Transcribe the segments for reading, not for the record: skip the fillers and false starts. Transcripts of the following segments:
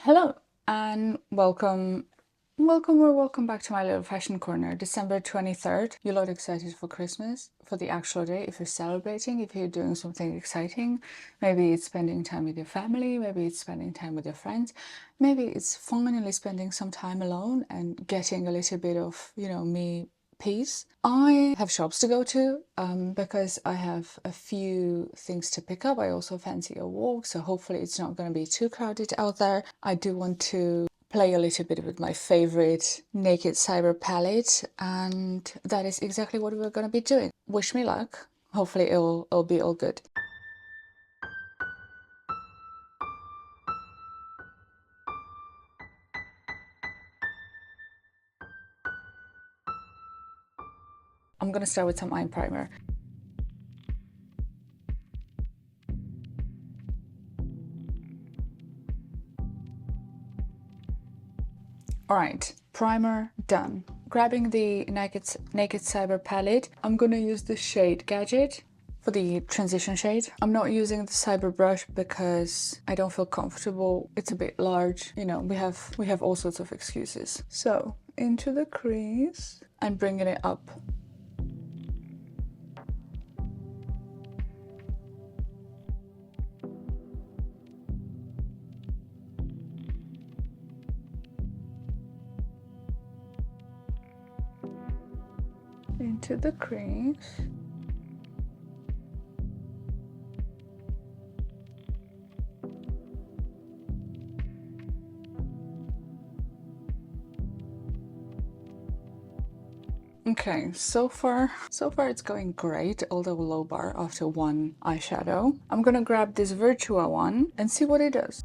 Hello and welcome back to my little fashion corner. December 23rd. You're a lot excited for Christmas, for the actual day, if you're celebrating, if you're doing something exciting. Maybe it's spending time with your family, maybe it's spending time with your friends, maybe it's finally spending some time alone and getting a little bit of, me peace. I have shops to go to because I have a few things to pick up. I also fancy a walk, so hopefully it's not going to be too crowded out there. I do want to play a little bit with my favorite Naked Cyber palette, and that is exactly what we're going to be doing. Wish me luck. Hopefully it'll be all good. I'm going to start with some eye primer. All right, primer done. Grabbing the Naked Cyber palette, I'm gonna use the shade Gadget for the transition shade. I'm not using the Cyber brush because I don't feel comfortable. It's a bit large. You know, we have all sorts of excuses. So into the crease and bringing it up. Into the crease. Okay, so far it's going great, although low bar after one eyeshadow. I'm gonna grab this Virtua one and see what it does.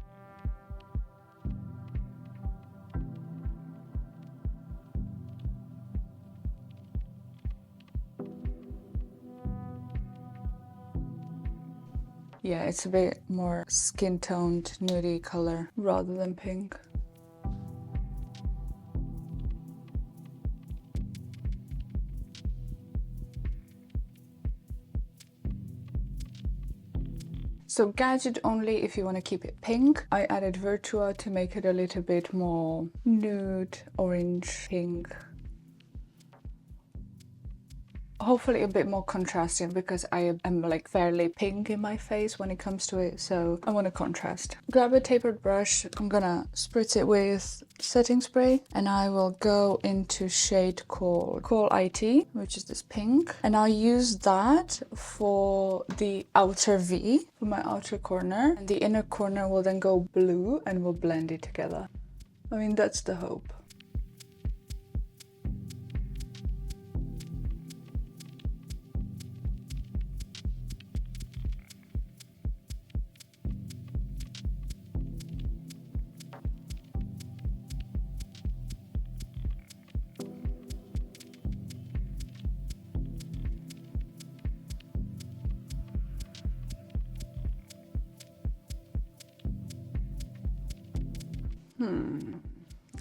Yeah, it's a bit more skin-toned, nudie color rather than pink. So Gadget only if you want to keep it pink. I added Virtua to make it a little bit more nude, orange, pink. Hopefully a bit more contrasting because I am like fairly pink in my face when it comes to it, so I want to contrast. Grab a tapered brush, I'm gonna spritz it with setting spray and I will go into shade called Call IT, which is this pink, and I'll use that for the outer V, for my outer corner, and the inner corner will then go blue and we'll blend it together. I mean, that's the hope.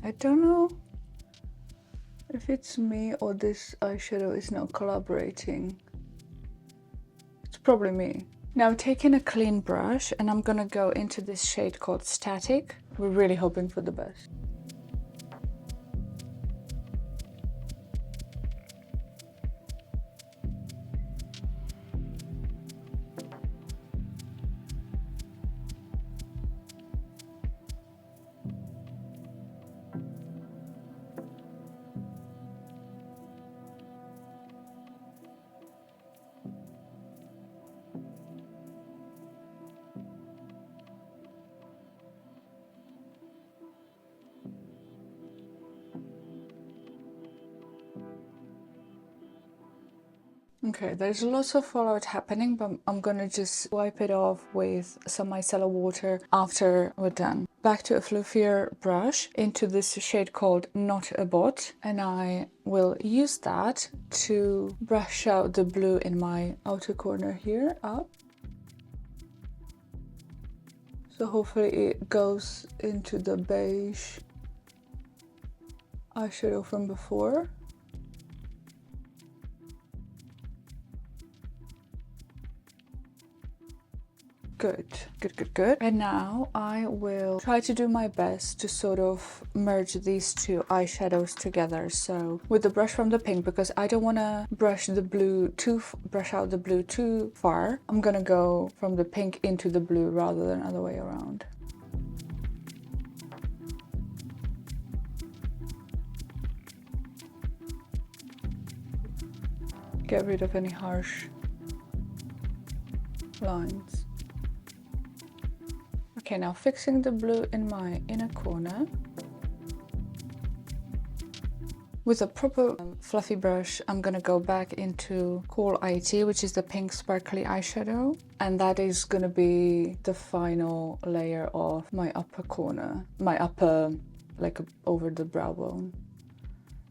I don't know if it's me or this eyeshadow is not collaborating. It's probably me. Now taking a clean brush and I'm gonna go into this shade called Static. We're really hoping for the best. Okay, there's lots of fallout happening, but I'm gonna just wipe it off with some micellar water after we're done. Back to a fluffier brush into this shade called Not a Bot, and I will use that to brush out the blue in my outer corner here up. So hopefully it goes into the beige eyeshadow from before. Good, good, good, good. And now I will try to do my best to sort of merge these two eyeshadows together. So with the brush from the pink, because I don't want to brush out the blue too far, I'm gonna go from the pink into the blue rather than other way around. Get rid of any harsh lines. Okay, now fixing the blue in my inner corner. With a proper fluffy brush, I'm gonna go back into Cool IT, which is the pink sparkly eyeshadow. And that is gonna be the final layer of my upper corner, my upper, like over the brow bone.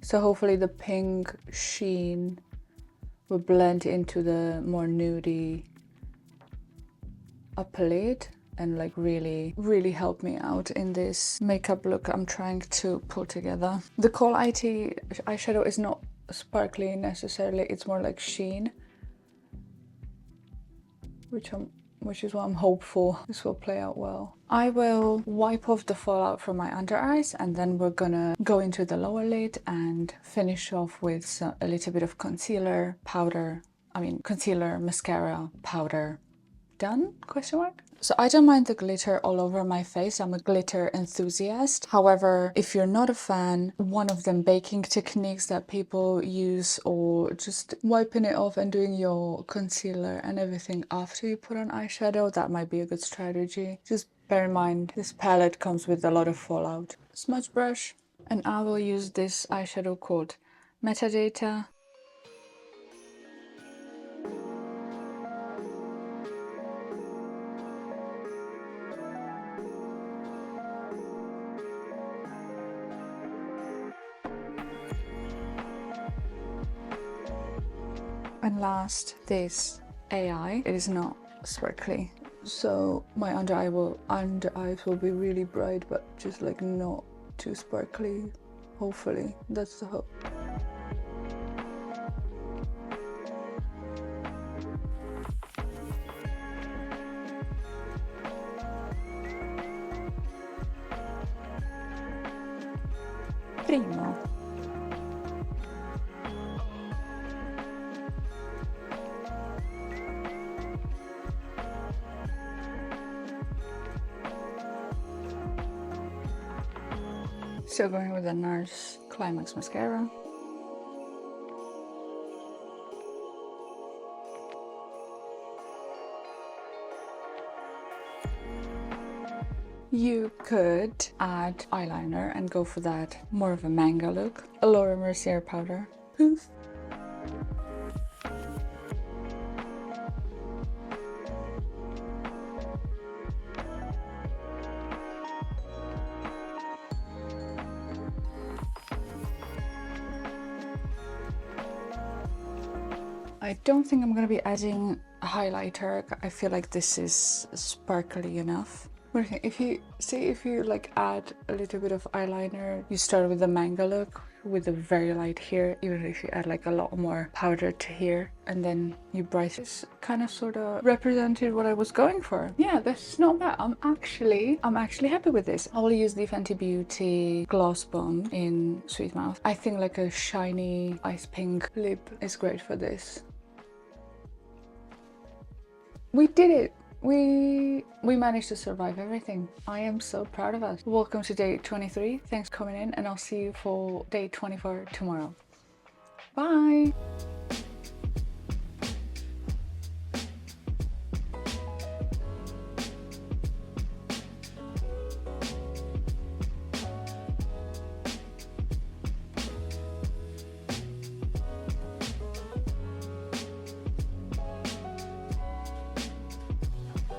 So hopefully the pink sheen will blend into the more nudie upper lid and like really help me out in this makeup look I'm trying to pull together. The Kohl IT eyeshadow is not sparkly necessarily, it's more like sheen, which is what I'm hopeful this will play out well. I will wipe off the fallout from my under eyes, and then we're gonna go into the lower lid and finish off with a little bit of concealer, mascara, powder. Done? Question mark? So I don't mind the glitter all over my face. I'm a glitter enthusiast. However, if you're not a fan, one of them baking techniques that people use, or just wiping it off and doing your concealer and everything after you put on eyeshadow, that might be a good strategy. Just bear in mind, this palette comes with a lot of fallout. Smudge brush, and I will use this eyeshadow called Metadata. And last, this AI. It is not sparkly, so my under eyes will be really bright, but just like not too sparkly. Hopefully, that's the hope. Primo. Still going with the NARS Climax mascara. You could add eyeliner and go for that more of a manga look. A Laura Mercier powder. Poof. I don't think I'm gonna be adding a highlighter. I feel like this is sparkly enough. What do you think? If you like add a little bit of eyeliner, you start with the manga look with a very light here, even if you add like a lot more powder to here, and then you brighten. This kind of sort of represented what I was going for. Yeah, that's not bad. I'm actually happy with this. I will use the Fenty Beauty Gloss Bomb in Sweet Mouth. I think like a shiny ice pink lip is great for this. We did it! We managed to survive everything. I am so proud of us. Welcome to day 23. Thanks for coming in, and I'll see you for day 24 tomorrow. Bye!